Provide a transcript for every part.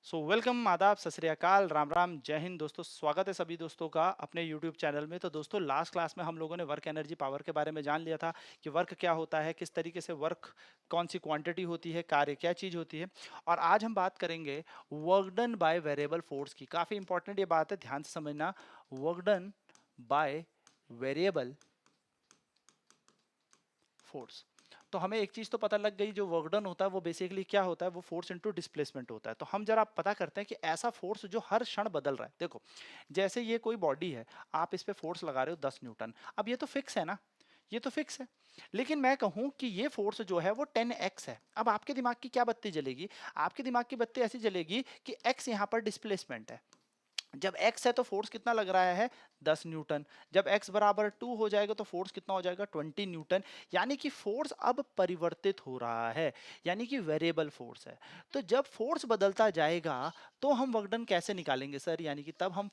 Welcome, आदाब, सत श्री अकाल, राम राम, जय हिंद दोस्तों। स्वागत है सभी दोस्तों का अपने यूट्यूब चैनल में। तो दोस्तों, लास्ट क्लास में हम लोगों ने वर्क एनर्जी पावर के बारे में जान लिया था कि वर्क क्या होता है, किस तरीके से वर्क, कौन सी क्वांटिटी होती है, कार्य क्या चीज़ होती है। और आज हम बात करेंगे work done by variable force की। काफ़ी इंपॉर्टेंट ये बात है, ध्यान से समझना। Work done by variable force. तो हमें एक चीज तो पता लग गई, जो वर्क डन होता है वो बेसिकली क्या होता है, वो फोर्स इनटू डिस्प्लेसमेंट होता है। तो हम जरा पता करते हैं कि ऐसा फोर्स जो हर क्षण बदल रहा है। देखो, जैसे ये कोई बॉडी है, आप इस पे फोर्स लगा रहे हो 10 न्यूटन। अब ये तो फिक्स है ना, ये तो फिक्स है। लेकिन मैं कहूं कि ये फोर्स जो है वो 10x है। अब आपके दिमाग की क्या बत्ती जलेगी? आपके दिमाग की बत्ती ऐसी जलेगी कि x यहां पर डिस्प्लेसमेंट है। जब x है तो फोर्स कितना लग रहा है? 10 न्यूटन। जब x बराबर 2 हो जाएगा तो फोर्स कितना हो जाएगा? 20 न्यूटन। यानी कि फोर्स अब परिवर्तित हो रहा है, यानी कि वेरिएबल फोर्स है। तो जब फोर्स बदलता जाएगा तो हम वर्क डन कैसे निकालेंगे सर? यानी कि तब हम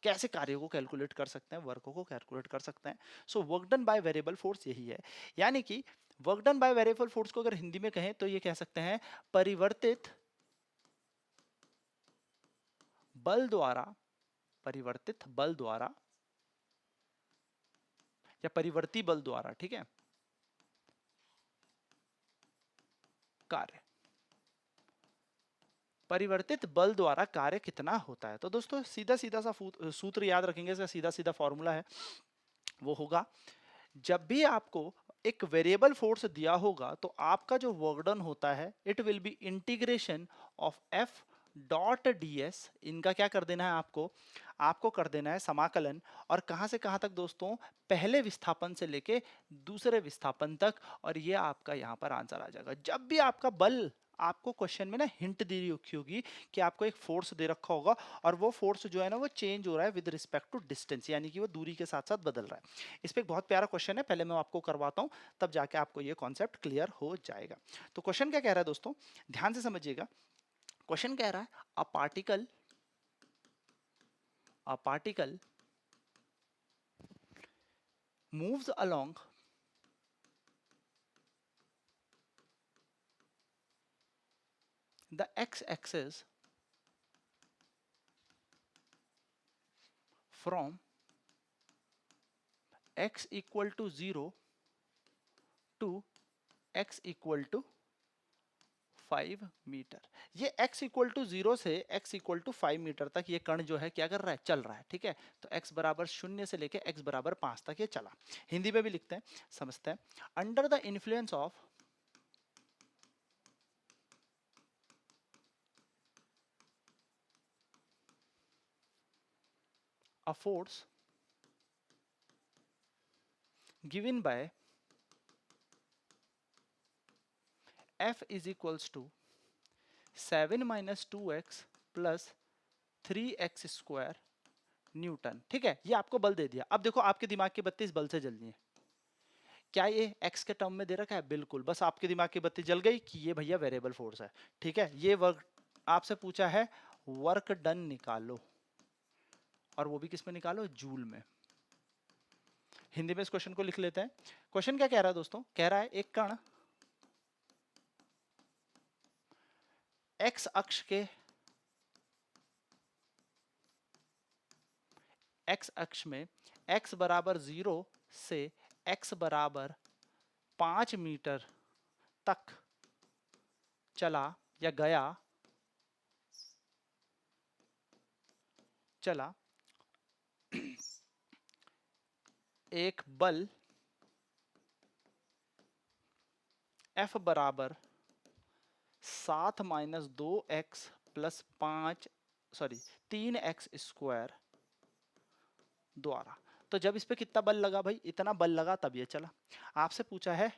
कैसे कार्यों को कैलकुलेट कर सकते हैं, वर्कों को कैलकुलेट कर सकते हैं। So work done by variable force यही है। यानी कि work done by variable force को अगर हिंदी में कहें तो ये कह सकते हैं परिवर्तित बल द्वारा, परिवर्तित बल द्वारा या परिवर्ती बल द्वारा, ठीक है, कार्य। परिवर्तित बल द्वारा कार्य कितना होता है? तो दोस्तों, सीधा सीधा सा सूत्र याद रखेंगे, इसका सीधा सीधा फॉर्मूला है। वो होगा, जब भी आपको एक वेरिएबल फोर्स दिया होगा तो आपका जो वर्क डन होता है, it will be integration of F dot D S. इनका क्या कर देना है आपको? आपको कर देना है समाकलन। और कहां से कहां तक दोस्तों? पहले विस्थापन से लेके दूसरे विस्थापन तक। और ये आपका यहां पर आंसर आ जाएगा। जब भी आपका बल, आपको क्वेश्चन में ना हिंट दी रखी होगी कि आपको एक फोर्स दे रखा होगा और वो फोर्स जो है ना वो चेंज हो रहा है विद रिस्पेक्ट टू डिस्टेंस, यानी कि वो दूरी के साथ साथ बदल रहा है। इस पे एक बहुत प्यारा क्वेश्चन है, पहले मैं आपको करवाता हूं, तब जाके आपको ये कॉन्सेप्ट क्लियर हो जाएगा। तो क्वेश्चन क्या कह रहा है दोस्तों, ध्यान से समझिएगा। क्वेश्चन कह रहा है a particle moves along the x axis from x equal to 0 to x equal to 5 metre. ये x इक्वल टू 0 से x इक्वल टू 5 मीटर तक ये कण जो है क्या कर रहा है? चल रहा है, ठीक है। तो x बराबर 0 से लेके x बराबर 5 तक ये चला। हिंदी में भी लिखते हैं, समझते हैं। Under the influence of a force given by F is equals to 7 minus 2x plus 3x square newton, ठीक है। ये आपको बल दे दिया। अब देखो, आपके दिमाग की बत्ती इस बल से जलनी है। क्या ये x के टर्म में दे रखा है? बिल्कुल। बस आपके दिमाग की बत्ती जल गई कि ये भैया वेरिएबल फोर्स है, ठीक है। ये वर्क आपसे पूछा है, वर्क डन निकालो, और वो भी किस में निकालो? जूल में। हिंदी में इस क्वेश्चन को लिख लेते हैं। क्वेश्चन क्या कह रहा है दोस्तों? कह रहा है एक कण x अक्ष के, x अक्ष में x बराबर 0 से x बराबर 5 मीटर तक चला या गया, चला। एक बल F बराबर 7 minus 2x plus 5, sorry 3x square द्वारा। तो जब इस पे कितना बल लगा भाई? इतना बल लगा तब ये चला। आपसे पूछा है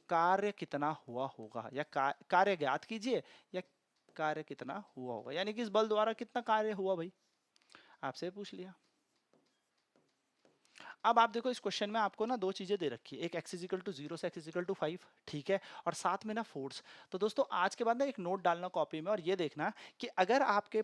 कार्य कितना हुआ होगा, या कार्य ज्ञात कीजिए, या कार्य कितना हुआ होगा, यानी कि इस बल द्वारा कितना कार्य हुआ भाई, आपसे पूछ लिया। अब आप देखो, इस क्वेश्चन में आपको ना दो चीजें दे रखी है, एक x इजिकल टू 0 से x इजिकल टू 5, ठीक है, और साथ में ना फोर्स। तो दोस्तों, आज के बाद ना एक नोट डालना कॉपी में, और ये देखना कि अगर आपके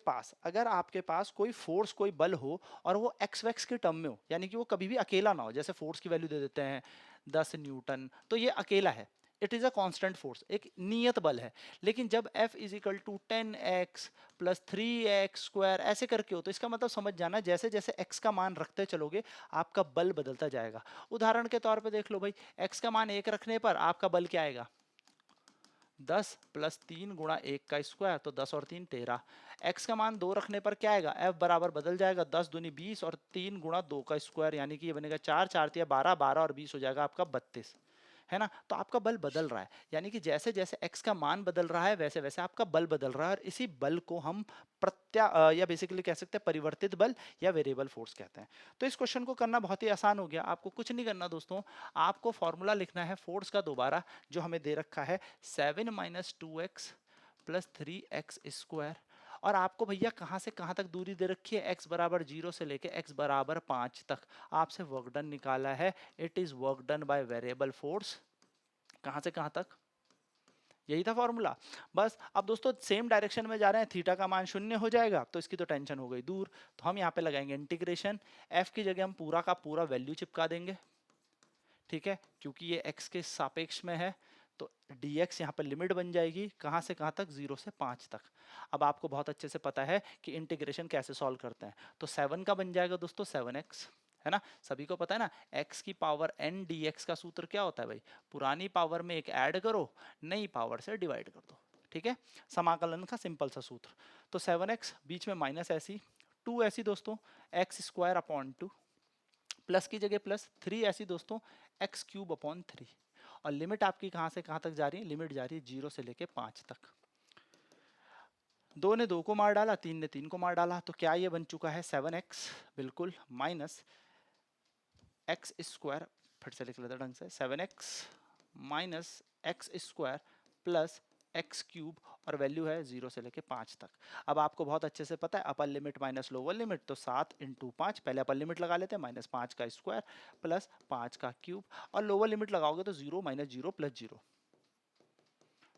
पास कोई फोर्स, कोई बल हो और वो एक्स वैक्स के टर्म में हो, यानी कि वो कभी भी अकेला ना हो। जैसे फोर्स की वैल्यू दे देते हैं 10 न्यूटन, तो ये अकेला है। It is a constant force, एक नियत बल है। लेकिन जब F is equal to 10x plus 3x² ऐसे करके हो, तो इसका मतलब समझ जाना, जैसे जैसे x का मान रखते चलोगे आपका बल बदलता जाएगा। उदाहरण के तौर पे देख लो भाई, x का मान 1 रखने पर आपका बल क्या आएगा, 10 प्लस 3 गुणा 1 का स्क्वायर, तो 10 और 3 13। x का मान 2 रखने पर क्या आएगा, f बराबर बदल जाएगा 10 दूनी 20 और 3 गुणा 2 का स्क्वायर, यानी कि ये बनेगा 4 4 तिया 12, 12 और 20 हो जाएगा आपका 32, है ना। तो आपका बल बदल रहा है, यानी कि जैसे जैसे x का मान बदल रहा है वैसे वैसे आपका बल बदल रहा है, और इसी बल को हम या बेसिकली कह सकते हैं परिवर्तित बल या वेरिएबल फोर्स कहते हैं। तो इस क्वेश्चन को करना बहुत ही आसान हो गया, आपको कुछ नहीं करना दोस्तों, आपको फॉर्मूला लिखना है फोर्स का दोबारा, जो हमें दे रखा है 7 माइनस 2x प्लस 3x²। और आपको भैया कहाँ से कहाँ तक दूरी दे रखी है, x बराबर 0 से लेके x बराबर 5 तक आपसे वर्क डन निकाला है। It is work done by variable force, कहाँ से कहाँ तक, यही था फॉर्मूला। बस अब दोस्तों सेम डायरेक्शन में जा रहे हैं, थीटा का मान 0 हो जाएगा तो इसकी तो टेंशन हो गई दूर। तो हम यहाँ पे लगाएंगे इंटीग्रेशन, f की जगह हम पूरा का पूरा वैल्यू चिपका देंगे, ठीक है, क्योंकि ये x के सापेक्ष में है। तो dx यहाँ पर लिमिट बन जाएगी कहाँ से कहाँ तक, 0 से 5 तक। अब आपको बहुत अच्छे से पता है कि इंटीग्रेशन कैसे सॉल्व करते हैं, तो 7 का बन जाएगा दोस्तों 7x, है ना, सभी को पता है ना, x की पावर n dx का सूत्र क्या होता है भाई, पुरानी पावर में एक ऐड करो, नई पावर से डिवाइड कर दो, ठीक है, समाकलन का सिंपल सा सूत्र। तो 7x बीच में माइनस ऐसी, 2 ऐसी दोस्तों, x² अपॉन 2, प्लस की जगह प्लस, 3 ऐसी दोस्तों, x³ अपॉन 3। और लिमिट आपकी कहां से कहां तक जा रही है, लिमिट जा रही है 0 से लेके 5 तक। 2 ने 2 को मार डाला, 3 ने 3 को मार डाला, तो क्या ये बन चुका है 7x, बिल्कुल, माइनस x², फिर से लिख लेते ढंग से, 7x minus x² plus x³ और वैल्यू है 0 से लेके 5 तक। अब आपको बहुत अच्छे से पता है upper limit minus lower limit, तो 7 इंटू 5, पहले अपर लिमिट लगा लेते हैं, माइनस 5 का स्क्वायर प्लस 5 का क्यूब, और लोअर लिमिट लगाओगे तो 0 माइनस 0 प्लस 0,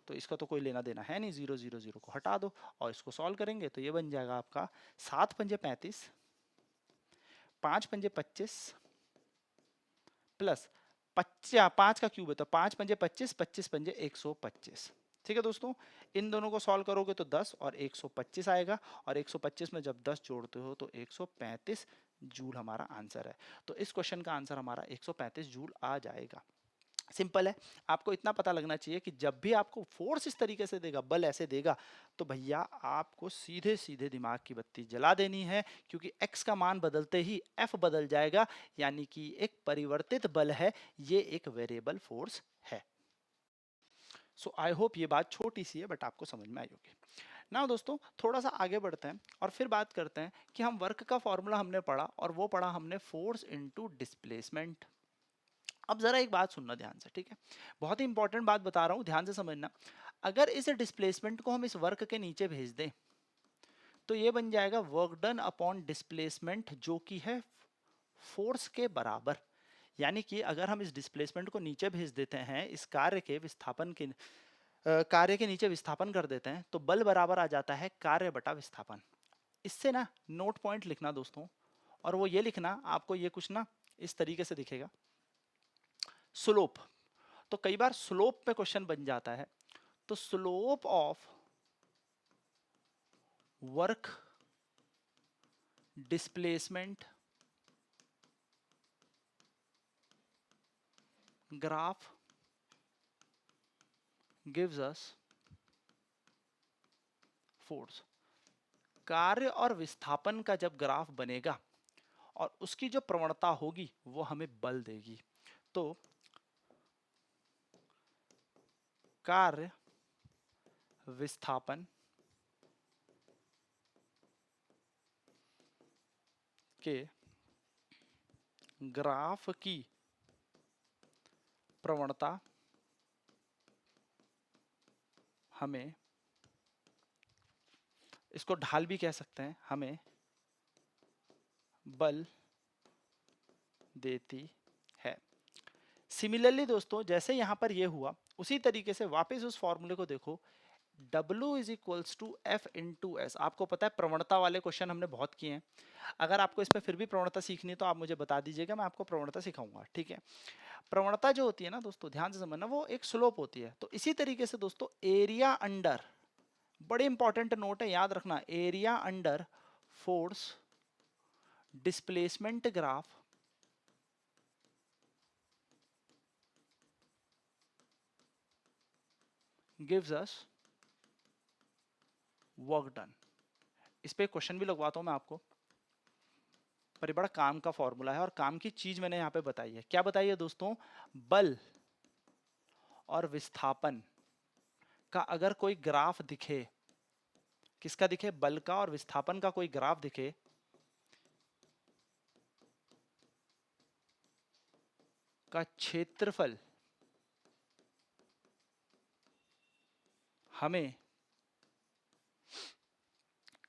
तो इसका तो कोई लेना देना है नहीं, 0 0 0 को हटा दो और इसको सॉल्व करेंगे तो ये बन जाएगा आपका 7 पंजे 35, 5 पंजे 25 प्लस 5 का क्यूब है तो 5 पंजे 25, 25 पंजे 125, ठीक है दोस्तों। इन दोनों को सॉल्व करोगे तो 10 और 125 आएगा, और 125 में जब 10 जोड़ते हो तो 135 जूल हमारा आंसर है। तो इस क्वेश्चन का आंसर हमारा 135 जूल आ जाएगा। सिंपल है, आपको इतना पता लगना चाहिए कि जब भी आपको फोर्स इस तरीके से देगा, बल ऐसे देगा, तो भैया आपको सीधे सीधे दिमाग की बत्ती जला देनी है, क्योंकि x का मान बदलते ही f बदल जाएगा, यानी कि एक परिवर्तित बल है, ये एक वेरिएबल फोर्स है। सो आई होप ये बात छोटी सी है बट आपको समझ में आई होगी। ना दोस्तों थोड़ा सा आगे बढ़ते हैं और फिर बात करते हैं कि हम वर्क का फॉर्मूला हमने पढ़ा, और वो पढ़ा हमने फोर्स इनटू डिस्प्लेसमेंट। अब जरा एक बात सुनना ध्यान से, ठीक है, बहुत ही इंपॉर्टेंट बात बता रहा हूं, ध्यान से समझना। अगर इस डिस्प्लेसमेंट को हम इस वर्क के नीचे भेज दें तो ये बन जाएगा वर्क डन अपॉन डिस्प्लेसमेंट, जो कि है फोर्स के बराबर। यानी कि अगर हम इस डिस्प्लेसमेंट को नीचे भेज देते हैं, इस कार्य के विस्थापन के कार्य के नीचे विस्थापन कर देते हैं, तो बल बराबर आ जाता है कार्य बटा विस्थापन। इससे ना नोट पॉइंट लिखना दोस्तों, और वो ये लिखना, आपको ये कुछ ना इस तरीके से दिखेगा, स्लोप। तो कई बार स्लोप पे क्वेश्चन बन जाता है, तो slope of work displacement graph gives us force. कार्य और विस्थापन का जब ग्राफ बनेगा और उसकी जो प्रवणता होगी वो हमें बल देगी। तो कार्य विस्थापन के ग्राफ की प्रवणता हमें, इसको ढाल भी कह सकते हैं, हमें बल देती है। सिमिलरली दोस्तों जैसे यहां पर ये हुआ, उसी तरीके से वापस उस फॉर्मूले को देखो, W is equals to F into S. आपको पता है प्रवणता वाले क्वेश्चन हमने बहुत किए हैं। अगर आपको इसमें फिर भी प्रवणता सीखनी है तो आप मुझे बता दीजिएगा, मैं आपको प्रवणता सिखाऊंगा, ठीक है। प्रवणता जो होती है ना दोस्तों, ध्यान से समझना, वो एक स्लोप होती है। तो इसी तरीके से दोस्तों एरिया अंडर, बड़े इंपॉर्टेंट नोट है, याद रखना, area under force displacement graph gives us work done. इस पे क्वेश्चन भी लगवाता हूं मैं आपको, पर ये बड़ा काम का फॉर्मूला है और काम की चीज मैंने यहाँ पे बताई है। क्या बताई है दोस्तों? बल और विस्थापन का अगर कोई ग्राफ दिखे, किसका दिखे? बल का और विस्थापन का कोई ग्राफ दिखे, का क्षेत्रफल हमें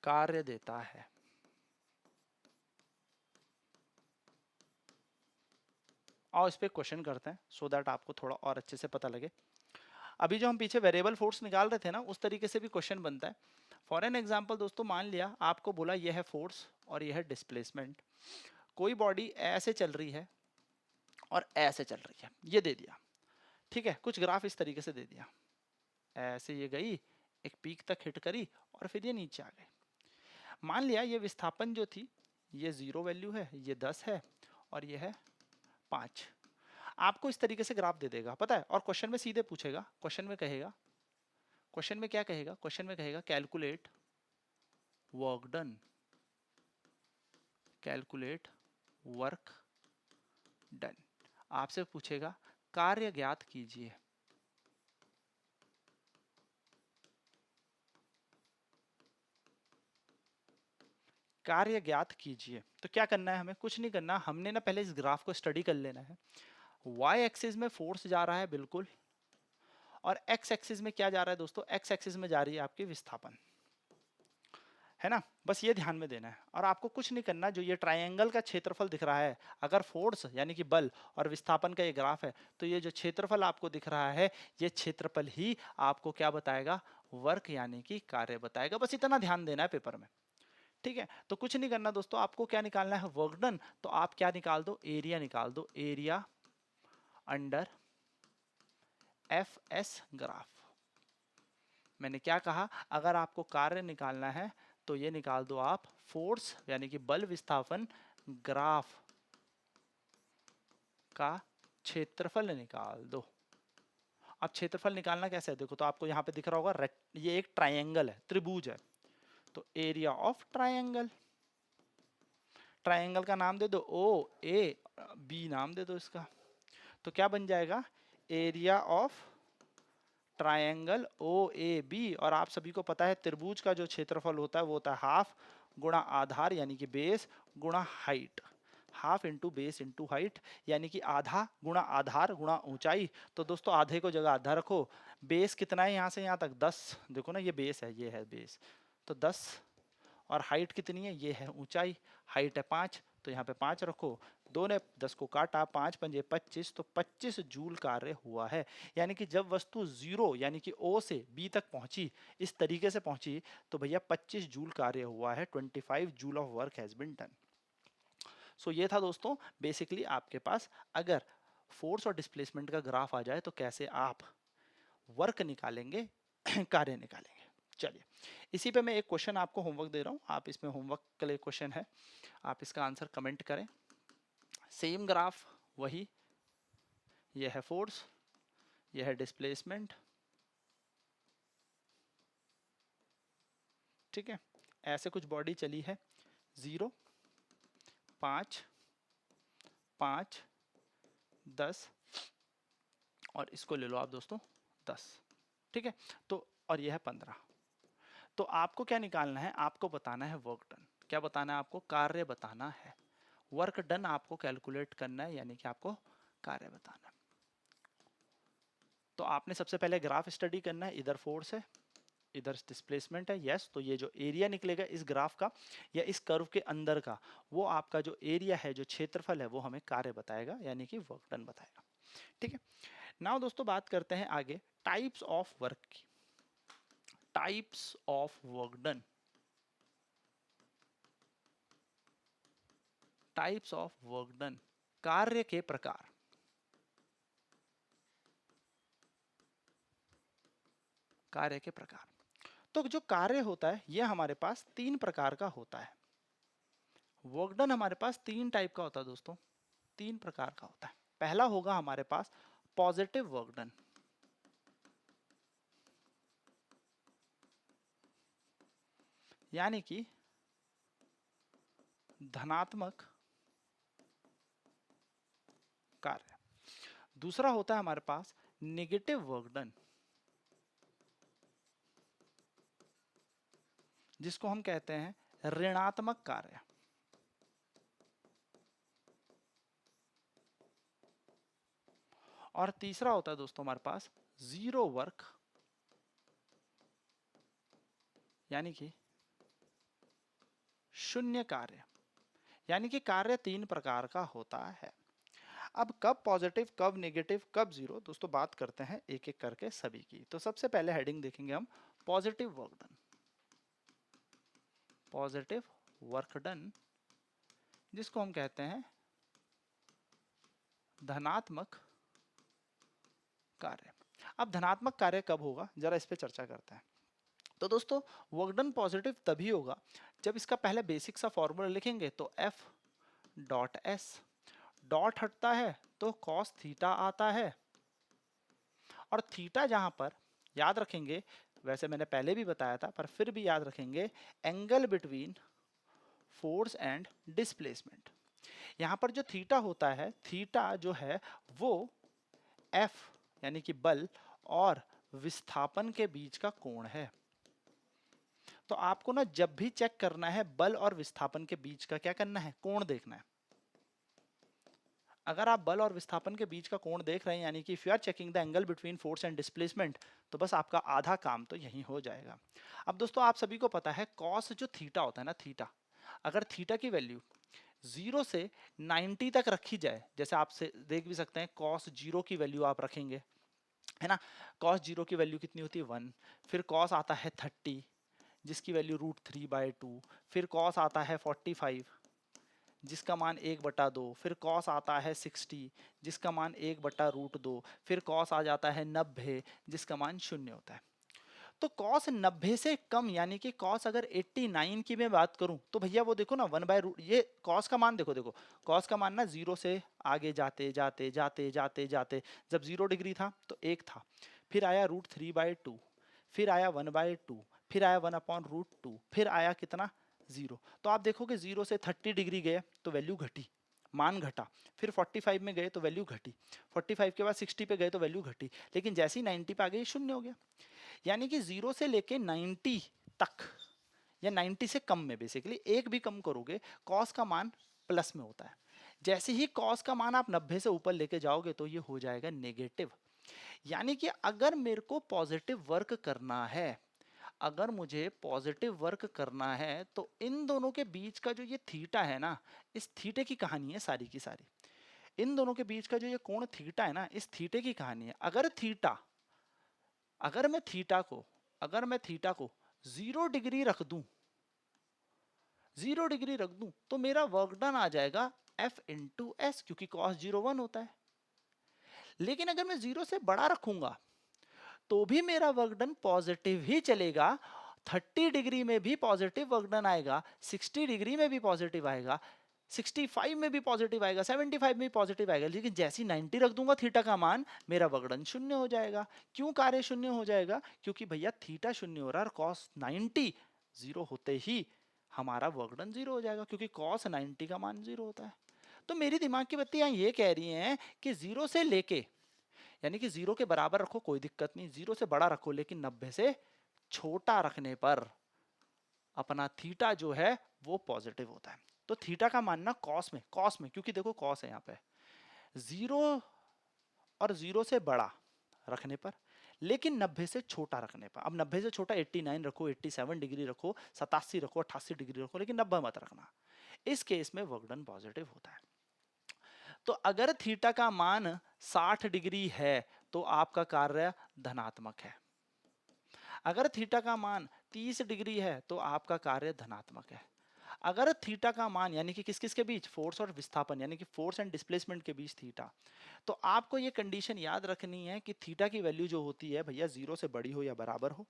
कार्य देता है। और इस पे क्वेश्चन करते हैं सो दैट आपको थोड़ा और अच्छे से पता लगे। अभी जो हम पीछे वेरिएबल फोर्स निकाल रहे थे ना, उस तरीके से भी क्वेश्चन बनता है। फॉर एन एग्जांपल दोस्तों, मान लिया आपको बोला यह है फोर्स और यह है डिस्प्लेसमेंट। कोई बॉडी ऐसे चल रही है और ऐसे चल रही है, ये दे दिया, ठीक है। कुछ ग्राफ इस तरीके से दे दिया, ऐसे ये गई, एक पीक तक हिट करी और फिर ये नीचे आ गई। मान लिया ये विस्थापन जो थी, ये 0 वैल्यू है, ये 10 है और ये है 5। आपको इस तरीके से ग्राफ दे देगा, पता है। और क्वेश्चन में सीधे पूछेगा, क्वेश्चन में कहेगा, क्वेश्चन में क्या कहेगा? क्वेश्चन में कहेगा calculate work done, calculate work done. आपसे पूछेगा कार्य ज्ञात कीजिए। कार्य ज्ञात कीजिए, तो क्या करना है हमें? कुछ नहीं करना, हमने ना पहले इस ग्राफ को स्टडी कर लेना है। वाई एक्सिस में फोर्स जा रहा है बिल्कुल, और एक्स एक्सिस में क्या जा रहा है दोस्तों? एक्स एक्सिस में जा रही है आपकी विस्थापन, है ना। बस ये ध्यान में देना है और आपको कुछ नहीं करना। जो ये ट्रायंगल का क्षेत्रफल दिख रहा है, अगर फोर्स यानी कि बल और विस्थापन का ये ग्राफ है, तो ये जो क्षेत्रफल आपको दिख रहा है, ये क्षेत्रफल ही आपको क्या बताएगा? वर्क यानी कि कार्य बताएगा। बस इतना ध्यान देना है पेपर में, ठीक है। तो कुछ नहीं करना दोस्तों, आपको क्या निकालना है? Work done. तो आप क्या निकाल दो? एरिया निकाल दो, area under F S graph. मैंने क्या कहा? अगर आपको कार्य निकालना है तो ये निकाल दो आप, फोर्स यानी कि बल विस्थापन ग्राफ का क्षेत्रफल निकाल दो। अब क्षेत्रफल निकालना कैसे है? देखो, तो आपको यहाँ पे दिख रहा होगा, ये एक ट्रायंगल है, त्रिभुज है। तो एरिया ऑफ ट्रायंगल, ट्रायंगल का नाम दे दो ओ ए बी, नाम दे दो इसका। तो क्या बन जाएगा? Area of triangle O A B. और आप सभी को पता है त्रिभुज का जो क्षेत्रफल होता है वो होता है हाफ गुणा आधार यानी कि बेस गुणा height. Half into base into height, यानी कि आधा गुणा आधार गुणा ऊंचाई। तो दोस्तों आधे को जगह आधा रखो। बेस कितना है यहाँ से यहाँ तक? 10। देखो ना, ये बेस है, ये है बेस, तो 10। और हाइट कितनी है? ये है ऊंचाई, हाइट है 5, तो यहाँ पे 5 रखो। 2 ने 10 को काटा, 5 पंजे 25, तो 25 जूल कार्य हुआ है। यानी कि जब वस्तु 0 यानी कि O से B तक पहुंची, इस तरीके से पहुंची, तो भैया 25 जूल कार्य हुआ है। 25 joule of work has been done. So ये था दोस्तों बेसिकली आपके पास, अगर फोर्स और डिस्प्लेसमेंट का ग्राफ आ जाए तो कैसे आप वर्क निकालेंगे, कार्य निकालेंगे। चलिए, इसी पे मैं एक क्वेश्चन आपको होमवर्क दे रहा हूँ, आप इसमें होमवर्क के लिए क्वेश्चन है, आप इसका आंसर कमेंट करें। सेम ग्राफ वही, यह है फोर्स, यह है डिस्प्लेसमेंट, ठीक है। ऐसे कुछ बॉडी चली है, 0, 5, 5, 10, और इसको ले लो आप दोस्तों 10, ठीक है। तो और यह है 15। तो आपको क्या निकालना है? आपको बताना है वर्क डन। क्या बताना है आपको? कार्य बताना है। वर्क डन आपको कैलकुलेट करना है, यानी कि आपको कार्य बताना है। तो आपने सबसे पहले ग्राफ स्टडी करना है, इधर फोर्स है, इधर डिस्प्लेसमेंट है, यस। तो ये जो एरिया निकलेगा इस ग्राफ का या इस कर्व के अंदर का, वो आपका जो एरिया है, जो क्षेत्रफल है, वो हमें कार्य बताएगा, यानी कि वर्क डन बताएगा, ठीक है। नाउ दोस्तों बात करते हैं आगे टाइप्स ऑफ वर्क की। Types of work done, types of work done, कार्य के प्रकार, कार्य के प्रकार। तो जो कार्य होता है ये हमारे पास तीन प्रकार का होता है। वर्क डन हमारे पास तीन टाइप का होता है दोस्तों, तीन प्रकार का होता है। पहला होगा हमारे पास पॉजिटिव वर्क डन, यानी कि धनात्मक कार्य। दूसरा होता है हमारे पास नेगेटिव वर्क डन, जिसको हम कहते हैं ऋणात्मक कार्य। और तीसरा होता है दोस्तों हमारे पास जीरो वर्क, यानी कि शून्य कार्य। यानी कि कार्य तीन प्रकार का होता है। अब कब पॉजिटिव, कब नेगेटिव, कब जीरो, दोस्तों बात करते हैं एक एक करके सभी की। तो सबसे पहले हेडिंग देखेंगे हम positive work done. Positive work done जिसको हम कहते हैं धनात्मक कार्य। अब धनात्मक कार्य कब होगा, जरा इस पे चर्चा करते हैं। तो दोस्तों वर्क डन पॉजिटिव तभी होगा जब इसका पहले बेसिक सा फॉर्मूला लिखेंगे तो F डॉट एस, डॉट हटता है तो कॉस थीटा आता है, और थीटा जहां पर याद रखेंगे, वैसे मैंने पहले भी बताया था पर फिर भी याद रखेंगे, angle between force and displacement. यहां पर जो थीटा होता है, थीटा जो है वो F यानी कि बल और विस्थापन के बीच का कोण है। तो आपको ना जब भी चेक करना है बल और विस्थापन के बीच का क्या करना है, कोण देखना है। अगर आप बल और विस्थापन के बीच का कोण देख रहे हैं, यानी कि if you are checking the angle between force and displacement, तो बस आपका आधा काम तो यही हो जाएगा। अब दोस्तों आप सभी को पता है कॉस जो थीटा होता है ना, थीटा, अगर थीटा की वैल्यू 0 से 90 तक रखी जाए, जैसे आप से देख भी सकते हैं कॉस 0 की वैल्यू आप रखेंगे, है ना, कॉस 0 की वैल्यू कितनी होती है 1, फिर कॉस आता है 30 जिसकी वैल्यू √3/2, फिर कॉस आता है 45 जिसका मान 1/2, फिर कॉस आता है 60 जिसका मान 1/√2, फिर कॉस आ जाता है 90 जिसका मान 0 होता है। तो कॉस 90 से कम, यानी कि कॉस अगर 89 की मैं बात करूं तो भैया वो देखो ना 1/√, ये कॉस का मान देखो, देखो कॉस का मान ना 0 से आगे जाते जाते जाते जाते जाते, जब 0 डिग्री था तो 1 था, फिर आया √3/2, फिर आया 1/2, फिर आया 1/√2, फिर आया कितना 0। तो आप देखोगे 0 से 30 डिग्री गए तो वैल्यू घटी, मान घटा, फिर 45 में गए तो वैल्यू घटी, 45 के बाद 60 पे गए तो वैल्यू घटी, लेकिन जैसे ही 90 पे आ गई 0 हो गया। यानी कि 0 से लेके 90 तक या 90 से कम में बेसिकली एक भी कम करोगे कॉस का मान प्लस में होता है। जैसे ही कॉस का मान आप 90 से ऊपर लेके जाओगे तो ये हो जाएगा नेगेटिव। यानी कि अगर मेरे को पॉजिटिव वर्क करना है, अगर मुझे पॉजिटिव वर्क करना है तो इन दोनों के बीच का जो ये थीटा है ना, इस थीटे की कहानी है सारी की सारी। इन दोनों के बीच का जो ये कोण थीटा है ना, इस थीटे की कहानी है। अगर मैं थीटा को अगर मैं थीटा को 0 डिग्री रख दूं, 0 डिग्री रख दूं तो मेरा वर्क डन आ जाएगा F इंटू एस, क्योंकि cos 0 1 होता है। लेकिन अगर मैं 0 से बड़ा रखूंगा तो भी मेरा वर्क डन पॉजिटिव ही चलेगा, 30 डिग्री में भी पॉजिटिव वर्क डन आएगा, 60 डिग्री में भी पॉजिटिव आएगा, 65 में भी पॉजिटिव आएगा, 75 में भी पॉजिटिव आएगा। लेकिन जैसे ही 90 रख दूंगा थीटा का मान, मेरा वर्क डन शून्य हो जाएगा। क्यों कार्य शून्य हो जाएगा? क्योंकि भैया थीटा शून्य हो रहा है और कॉस 90 जीरो होते ही हमारा वर्क डन जीरो हो जाएगा, क्योंकि कॉस 90 का मान जीरो होता है। तो मेरी दिमाग की बत्ती यहाँ ये कह रही है कि 0 से लेके, यानी कि 0 के बराबर रखो कोई दिक्कत नहीं, 0 से बड़ा रखो, लेकिन 90 से छोटा रखने पर अपना थीटा जो है वो पॉजिटिव होता है। तो थीटा का मानना कॉस में क्योंकि देखो कॉस है यहाँ पे, 0 और 0 से बड़ा रखने पर, लेकिन 90 से छोटा रखने पर। अब 90 से छोटा 89 रखो, 87 डिग्री रखो, 87 रखो, 88 डिग्री रखो, लेकिन 90 मत रखना। इस केस में वर्क डन पॉजिटिव होता है। तो अगर थीटा का मान 60 डिग्री है तो आपका कार्य धनात्मक है। अगर थीटा का मान 30 डिग्री है तो आपका कार्य धनात्मक है। अगर थीटा का मान यानी कि किस किस के बीच, फोर्स और विस्थापन यानी कि फोर्स एंड डिस्प्लेसमेंट के बीच थीटा, तो आपको ये कंडीशन याद रखनी है कि थीटा की वैल्यू जो होती है भैया 0 से बड़ी हो या बराबर हो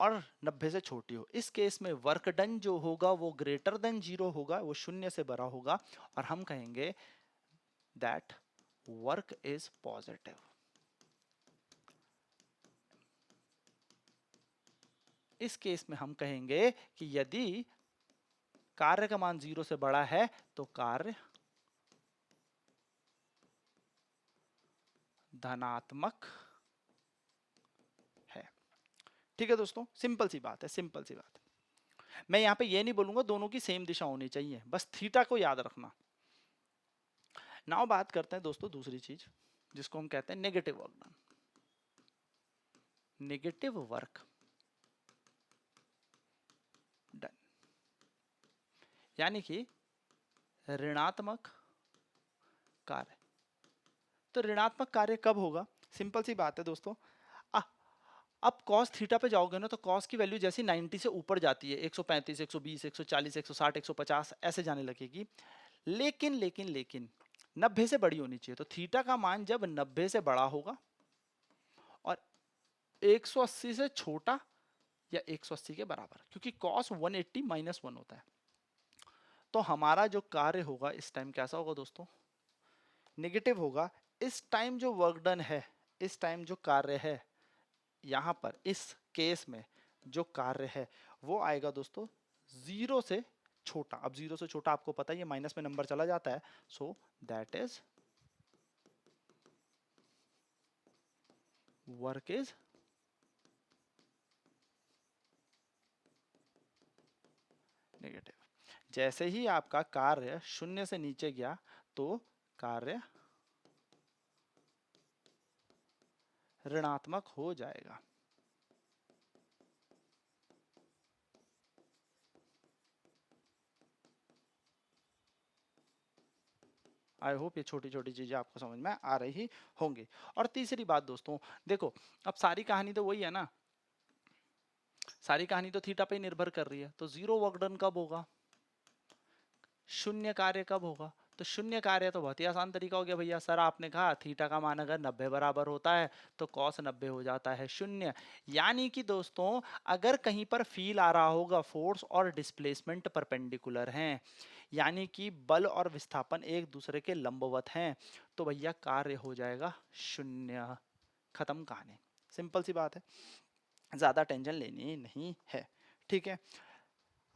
और 90 से छोटी हो। इस केस में वर्क डन जो होगा वो ग्रेटर देन 0 होगा, वो शून्य से बड़ा होगा और हम कहेंगे दैट वर्क इज पॉजिटिव। इस केस में हम कहेंगे कि यदि कार्य का मान 0 से बड़ा है तो कार्य धनात्मक है। ठीक है दोस्तों, सिंपल सी बात है, सिंपल सी बात है। मैं यहां पे ये नहीं बोलूंगा दोनों की सेम दिशा होनी चाहिए, बस थीटा को याद रखना। नाउ बात करते हैं दोस्तों दूसरी चीज जिसको हम कहते हैं negative work done. Negative work done यानी कि ऋणात्मक कार्य। तो ऋणात्मक कार्य कब होगा? सिंपल सी बात है दोस्तों, अब cos थीटा पे जाओगे ना तो cos की वैल्यू जैसी 90 से ऊपर जाती है, 135, 120, 140, 160, 150 ऐसे जाने लगेगी। लेकिन लेकिन लेकिन 90 से बड़ी होनी चाहिए। तो थीटा का मान जब 90 से बड़ा होगा और 180 से छोटा या 180 के बराबर, क्योंकि cos 180 -1 होता है, तो हमारा जो कार्य होगा इस टाइम कैसा होगा दोस्तों? नेगेटिव होगा। इस टाइम जो वर्क डन है, इस टाइम जो कार्य है, यहां पर इस केस में जो कार्य है वो आएगा दोस्तों 0 से छोटा। अब 0 से छोटा आपको पता है ये माइनस में नंबर चला जाता है, so that is work is negative. जैसे ही आपका कार्य 0 से नीचे गया तो कार्य ऋणात्मक हो जाएगा। आई होप ये छोटी छोटी चीजें आपको समझ में आ रही होंगी। और तीसरी बात दोस्तों, देखो अब सारी कहानी तो वही है ना, सारी कहानी तो थीटा पे ही निर्भर कर रही है। तो जीरो वर्क डन कब होगा? शून्य कार्य कब होगा? तो शून्य कार्य तो बहुत ही आसान तरीका हो गया भैया, सर आपने कहा थीटा का मान अगर 90 बराबर होता है तो कॉस 90 हो जाता है शून्य। यानी कि दोस्तों अगर कहीं पर फील आ रहा होगा फोर्स और डिस्प्लेसमेंट परपेंडिकुलर हैं, यानी कि बल और विस्थापन एक दूसरे के लंबवत हैं, तो भैया कार्य हो जाएगा शून्य। खत्म कहानी, सिंपल सी बात है, ज्यादा टेंशन लेनी नहीं है। ठीक है,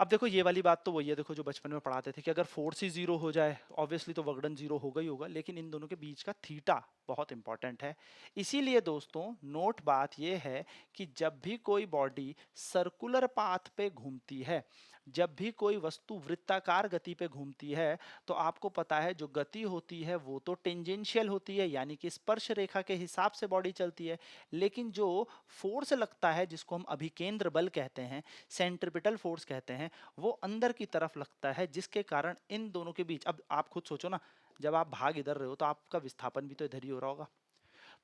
अब देखो ये वाली बात तो वही है, देखो जो बचपन में पढ़ाते थे कि अगर फोर्स ही जीरो हो जाए ऑब्वियसली तो वर्कडन जीरो होगा ही होगा, लेकिन इन दोनों के बीच का थीटा बहुत इंपॉर्टेंट है। इसीलिए दोस्तों नोट बात ये है कि जब भी कोई बॉडी सर्कुलर पाथ पे घूमती है, जब भी कोई वस्तु वृत्ताकार गति पे घूमती है, तो आपको पता है जो गति होती है वो तो टेंजेंशियल होती है, यानी कि स्पर्श रेखा के हिसाब से बॉडी चलती है। लेकिन जो फोर्स लगता है जिसको हम अभिकेंद्र बल कहते हैं, सेंट्रिपिटल फोर्स कहते हैं, वो अंदर की तरफ लगता है, जिसके कारण इन दोनों के बीच, अब आप खुद सोचो ना, जब आप भाग इधर रहे हो तो आपका विस्थापन भी तो इधर ही हो रहा होगा,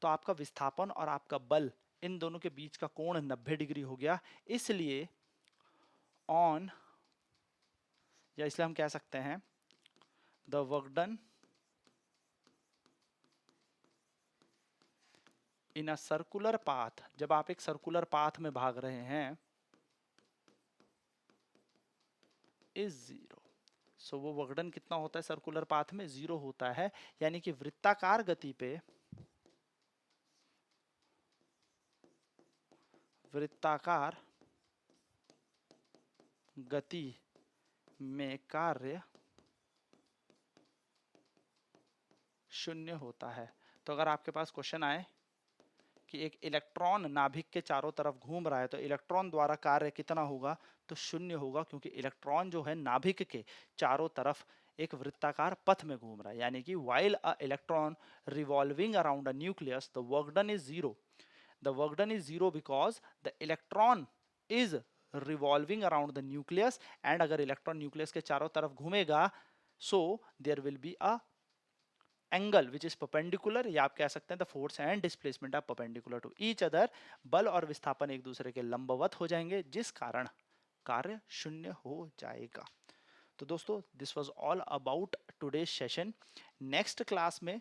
तो आपका विस्थापन और आपका बल इन दोनों के बीच का कोण 90 डिग्री हो गया। इसलिए ऑन, या इसलिए हम कह सकते हैं the work done in a circular path, जब आप एक सर्कुलर पाथ में भाग रहे हैं, इज जीरो। सो वो वर्क डन कितना होता है सर्कुलर पाथ में? जीरो होता है। यानी कि वृत्ताकार गति पे, वृत्ताकार गति में कार्य शून्य होता है। तो अगर आपके पास क्वेश्चन आए कि एक इलेक्ट्रॉन नाभिक के चारों तरफ घूम रहा है तो इलेक्ट्रॉन द्वारा कार्य कितना होगा? तो शून्य होगा, क्योंकि इलेक्ट्रॉन जो है नाभिक के चारों तरफ एक वृत्ताकार पथ में घूम रहा है। यानी कि while a electron revolving around a nucleus the work done is zero. The work done is zero because the electron is revolving around the nucleus, and अगर इलेक्ट्रॉन न्यूक्लियस के चारों तरफ घूमेगा so there will be a angle which is perpendicular, या आप कह सकते हैं the force and displacement are perpendicular to each other, बल और विस्थापन एक दूसरे के लंबवत हो जाएंगे जिस कारण कार्य शून्य हो जाएगा। तो दोस्तों this was all about today session. Next class में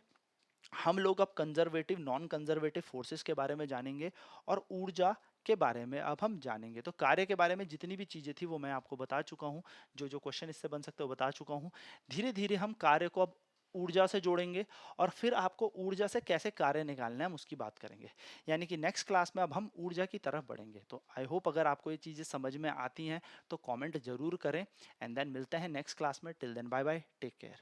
हम लोग अब कंजर्वेटिव नॉन कंजर्वेटिव फोर्सेस के बारे में जानेंगे और ऊर्जा के बारे में अब हम जानेंगे। तो कार्य के बारे में जितनी भी चीजें थी वो मैं आपको बता चुका हूँ, जो जो क्वेश्चन इससे बन सकते हो बता चुका हूँ। धीरे धीरे हम कार्य को अब ऊर्जा से जोड़ेंगे और फिर आपको ऊर्जा से कैसे कार्य निकालना है हम उसकी बात करेंगे। यानी कि नेक्स्ट क्लास में अब हम ऊर्जा की तरफ बढ़ेंगे। तो आई होप अगर आपको ये चीजें समझ में आती हैं तो कमेंट जरूर करें, एंड देन मिलते हैं नेक्स्ट क्लास में। Till then bye bye, take care.